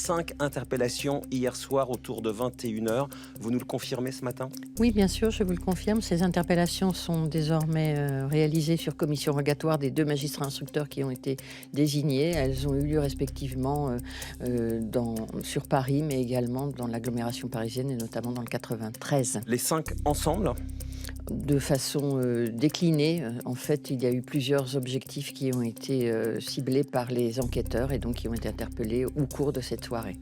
5 interpellations hier soir autour de 21h. Vous nous le confirmez ce matin? Oui, bien sûr, je vous le confirme. Ces interpellations sont désormais réalisées sur commission rogatoire des 2 magistrats instructeurs qui ont été désignés. Elles ont eu lieu respectivement sur Paris, mais également dans l'agglomération parisienne et notamment dans le 93. Les 5 ensemble? De façon déclinée. En fait, il y a eu plusieurs objectifs qui ont été ciblés par les enquêteurs et donc qui ont été interpellés au cours de cette soirée.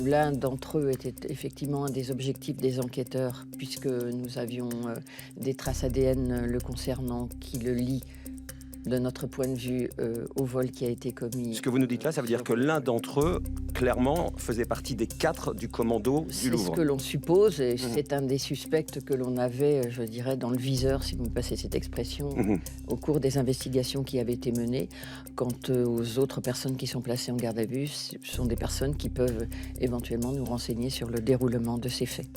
L'un d'entre eux était effectivement un des objectifs des enquêteurs, puisque nous avions des traces ADN le concernant qui le lient, de notre point de vue, au vol qui a été commis. Ce que vous nous dites là, ça veut dire que l'un d'entre eux, clairement, faisait partie des 4 du commando du Louvre. C'est ce que l'on suppose, et c'est un des suspects que l'on avait, je dirais, dans le viseur, si vous me passez cette expression, au cours des investigations qui avaient été menées. Quant aux autres personnes qui sont placées en garde à vue, ce sont des personnes qui peuvent éventuellement nous renseigner sur le déroulement de ces faits.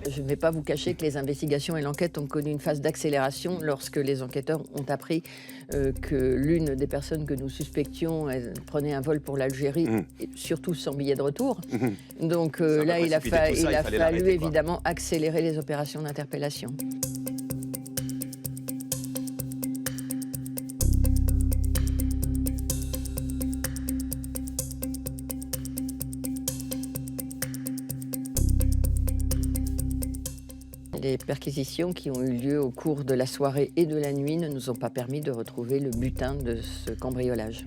Je ne vais pas vous cacher que les investigations et l'enquête ont connu une phase d'accélération lorsque les enquêteurs ont appris que l'une des personnes que nous suspections prenait un vol pour l'Algérie, surtout sans billet de retour. Donc là, il a fallu évidemment accélérer les opérations d'interpellation. Les perquisitions qui ont eu lieu au cours de la soirée et de la nuit ne nous ont pas permis de retrouver le butin de ce cambriolage.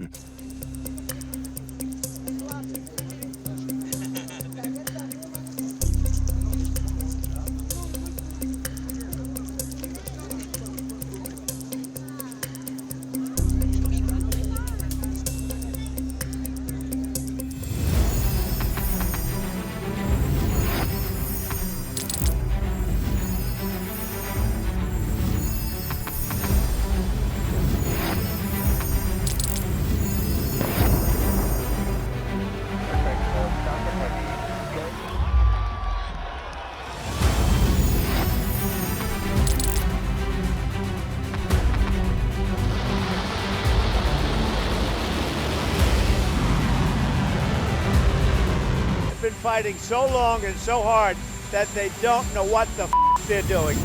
Been fighting so long and so hard that they don't know what the they're doing.